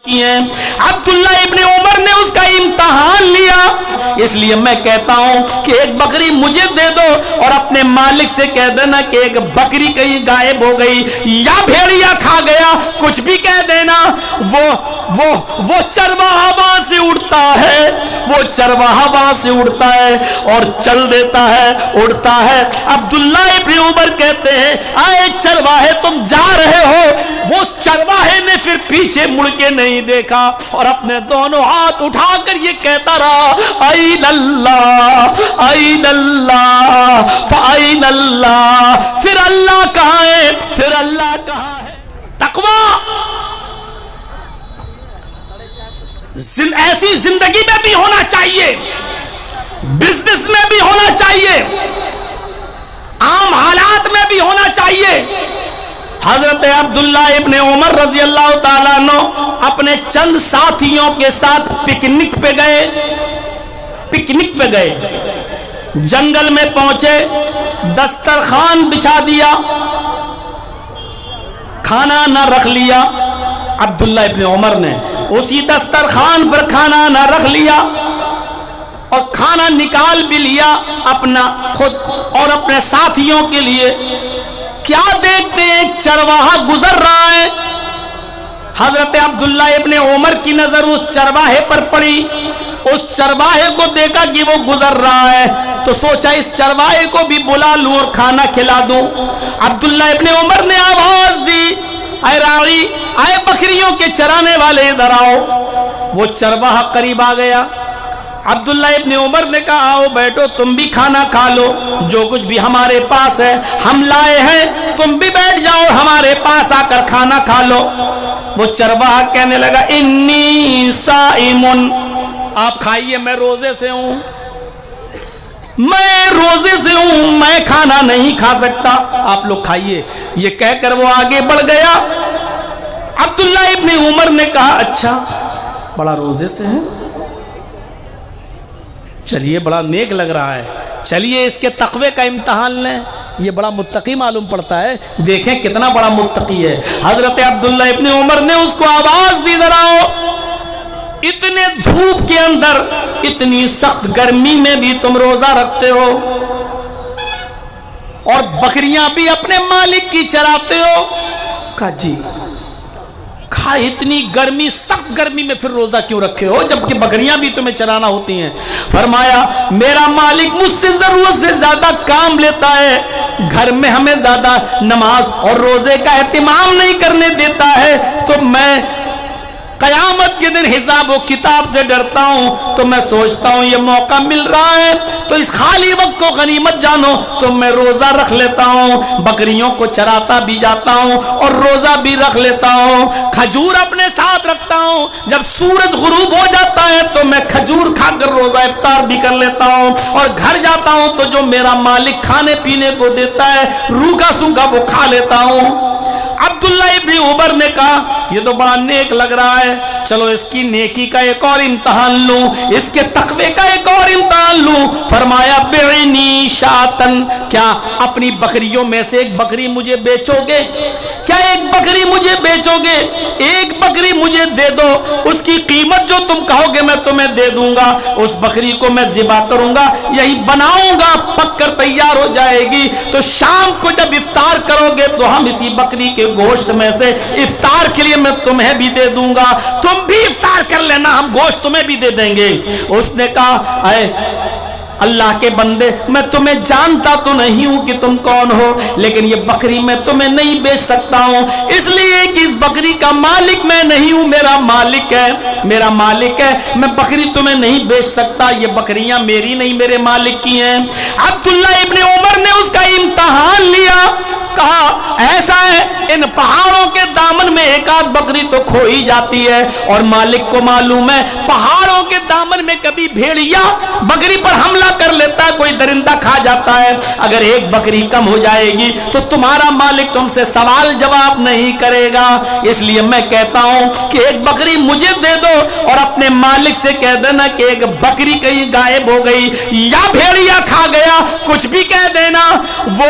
کی ہیں. عبداللہ ابن عمر نے اس کا امتحان لیا. اس لیے میں کہتا ہوں کہ ایک بکری مجھے دے دو اور اپنے مالک سے کہہ دینا کہ ایک بکری کہیں غائب ہو گئی یا بھیڑیا کھا گیا, کچھ بھی کہہ دینا. وہ چرواہا وہاں سے اڑتا ہے, وہ چرواہا وہاں سے اڑتا ہے اور چل دیتا ہے, اڑتا ہے. عبداللہ ابن عمر کہتے ہیں آئے چرواہے تم جا رہے ہو. وہ چرواہے نے پھر پیچھے مڑ کے نہیں دیکھا اور اپنے دونوں ہاتھ اٹھا کر یہ کہتا رہا این اللہ این اللہ فین اللہ. پھر اللہ کہاں ہے, پھر اللہ کہاں ہے. تقوی ایسی زندگی میں بھی ہونا چاہیے, بزنس میں بھی ہونا چاہیے, عام حالات میں بھی ہونا چاہیے. حضرت عبداللہ ابن عمر رضی اللہ تعالیٰ عنہ اپنے چند ساتھیوں کے ساتھ پکنک پہ گئے. جنگل میں پہنچے, دسترخوان بچھا دیا, کھانا نہ رکھ لیا. عبداللہ ابن عمر نے اسی دسترخوان پر کھانا نہ رکھ لیا اور کھانا نکال بھی لیا اپنا خود اور اپنے ساتھیوں کے لیے. کیا دیکھتے ہیں, ایک چرواہا گزر رہا ہے. حضرت عبداللہ ابن عمر کی نظر اس چرواہے پر پڑی. اس چرواہے کو دیکھا کہ وہ گزر رہا ہے تو سوچا اس چرواہے کو بھی بلا لوں اور کھانا کھلا دوں. عبداللہ ابن عمر نے آواز دی اے راعی, اے بکریوں کے چرانے والے ادھر آؤ. وہ چرواہا قریب آ گیا. عبداللہ ابن عمر نے کہا آؤ بیٹھو, تم بھی کھانا کھا لو, جو کچھ بھی ہمارے پاس ہے ہم لائے ہیں, تم بھی بیٹھ جاؤ ہمارے پاس آ کر کھانا کھا لو. وہ چرواہا کہنے لگا انی صائم, آپ کھائیے میں روزے سے ہوں, میں روزے سے ہوں, میں کھانا نہیں کھا سکتا, آپ لوگ کھائیے. یہ کہہ کر وہ آگے بڑھ گیا. عبداللہ ابن عمر نے کہا اچھا بڑا روزے سے ہے, چلیے بڑا نیک لگ رہا ہے, چلیے اس کے تقوی کا امتحان لیں. یہ بڑا متقی معلوم پڑتا ہے, دیکھیں کتنا بڑا متقی ہے. حضرت عبداللہ ابن عمر نے اس کو آواز دی ذرا آؤ. اتنے دھوپ کے اندر, اتنی سخت گرمی میں بھی تم روزہ رکھتے ہو اور بکریاں بھی اپنے مالک کی چراتے ہو. کہا جی. کہا اتنی گرمی, سخت گرمی میں پھر روزہ کیوں رکھے ہو جبکہ بکریاں بھی تمہیں چرانا ہوتی ہیں؟ فرمایا میرا مالک مجھ سے ضرورت سے زیادہ کام لیتا ہے, گھر میں ہمیں زیادہ نماز اور روزے کا اہتمام نہیں کرنے دیتا ہے, تو میں قیامت کے دن حساب و کتاب سے ڈرتا ہوں. تو میں سوچتا ہوں یہ موقع مل رہا ہے تو اس خالی وقت کو غنیمت جانو تو میں روزہ رکھ لیتا ہوں, بکریوں کو چراتا بھی جاتا ہوں اور روزہ بھی رکھ لیتا ہوں. کھجور اپنے ساتھ رکھتا ہوں, جب سورج غروب ہو جاتا ہے تو میں کھجور کھا کر روزہ افطار بھی کر لیتا ہوں, اور گھر جاتا ہوں تو جو میرا مالک کھانے پینے کو دیتا ہے روکھا سوکھا وہ کھا لیتا ہوں. عبداللہ ابن عمر نے کہا یہ تو بڑا نیک لگ رہا ہے, چلو اس کی نیکی کا ایک اور امتحان لوں, اس کے تقوی کا ایک اور امتحان لوں. فرمایا بعنی شاتن, کیا اپنی بکریوں میں سے ایک بکری مجھے بیچو گے؟ کیا ایک بکری مجھے بیچو گے؟ ایک بکری مجھے دے دو, اس کی قیمت جو تم کہو گے میں تمہیں دے دوں گا. اس بکری کو میں ذبح کروں گا, یہی بناؤں گا, پک کر تیار ہو جائے گی, تو شام کو جب افطار کرو گے تو ہم اسی بکری کے گوشت میں سے افطار کے لیے میں تمہیں بھی دے دوں گا, تم بھی افطار کر لینا, ہم گوشت تمہیں بھی دے دیں گے. اس نے کہا اے اللہ کے بندے, میں تمہیں جانتا تو نہیں ہوں کہ تم کون ہو, لیکن یہ بکری میں تمہیں نہیں بیچ سکتا ہوں, اس لیے کہ اس بکری کا مالک میں نہیں ہوں, میرا مالک ہے, میرا مالک ہے, میں بکری تمہیں نہیں بیچ سکتا, یہ بکریاں میری نہیں میرے مالک کی ہیں. عبداللہ ابن عمر نے اس کا امتحان لیا. کہا ایسا ہے ان پہاڑوں کے دامن میں ایک آدھ بکری تو کھو ہی جاتی ہے, اور مالک کو معلوم ہے پہاڑوں کے دامن میں کبھی بھیڑیا بکری پر حملہ کر لیتا ہے, کوئی درندہ کھا جاتا ہے, اگر ایک بکری کم ہو جائے گی تو تمہارا مالک تم سے سوال جواب نہیں کرے گا. اس لیے میں کہتا ہوں کہ ایک بکری مجھے دے دو اور اپنے مالک سے کہہ دینا کہ ایک بکری کہیں غائب ہو گئی یا بھیڑیا کھا گیا, کچھ بھی کہہ دینا, وہ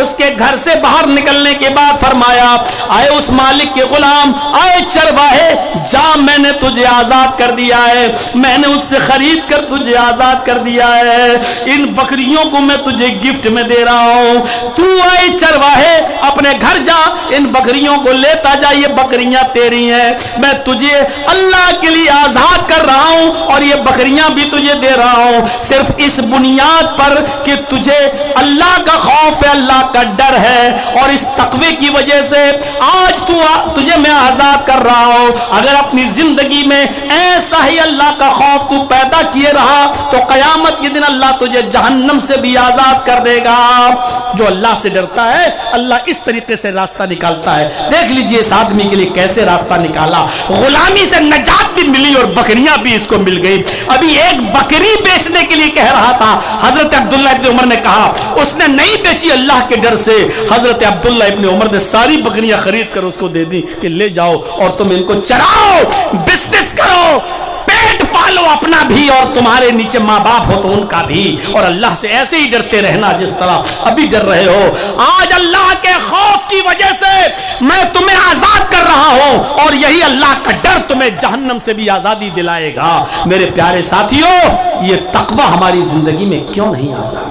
اس کے گھر سے باہر نکلنے کے بعد فرمایا آئے اس مالک کے غلام، آئے چرواہے، جا میں نے تجھے آزاد کر دیا ہے، میں نے اس سے خرید کر تجھے آزاد کر دیا ہے، ان بکریوں کو میں تجھے گفٹ میں دے رہا ہوں، تو آئے چرواہے اپنے گھر جا، ان بکریوں کو لیتا جا، یہ بکریاں تیری ہیں، میں تجھے اللہ کے لیے آزاد کر رہا ہوں اور یہ بکریاں بھی تجھے دے رہا ہوں، صرف اس بنیاد پر کہ تجھے اللہ کا خوف ہے، اللہ کا ڈر ہے، اور اس تقوی کی وجہ سے آج تجھے میں آزاد کر رہا ہوں۔ اگر اپنی زندگی میں ایسا ہی اللہ کا خوف تو پیدا کیے رہا تو قیامت کے دن اللہ تجھے جہنم سے بھی آزاد کر دے گا۔ جو اللہ سے ڈرتا ہے اللہ اس طریقے سے راستہ نکالتا ہے۔ دیکھ لیجئے اس آدمی کے لیے کیسے راستہ نکالا، غلامی سے نجات بھی ملی اور بکریاں بھی اس کو مل گئی۔ ابھی ایک بکری بیچنے کے لیے کہہ رہا تھا، حضرت عبداللہ ابن عمر نے کہا، اس نے نہیں بیچی اللہ کے ڈر سے، حضرت عبداللہ ابن عمر نے ساری بکریاں خرید کر اس کو دے دی کہ لے جاؤ اور تم ان کو چراؤ، بزنس کرو، پیٹ پالو اپنا بھی اور تمہارے نیچے ماں باپ ہو تو ان کا بھی، اور اللہ سے ایسے ہی ڈرتے رہنا جس طرح ابھی ڈر رہے ہو۔ آج اللہ کے خوف کی وجہ سے میں تمہیں آزاد کر رہا ہوں اور یہی اللہ کا ڈر تمہیں جہنم سے بھی آزادی دلائے گا۔ میرے پیارے ساتھیوں، یہ تقوی ہماری زندگی میں کیوں نہیں آتا؟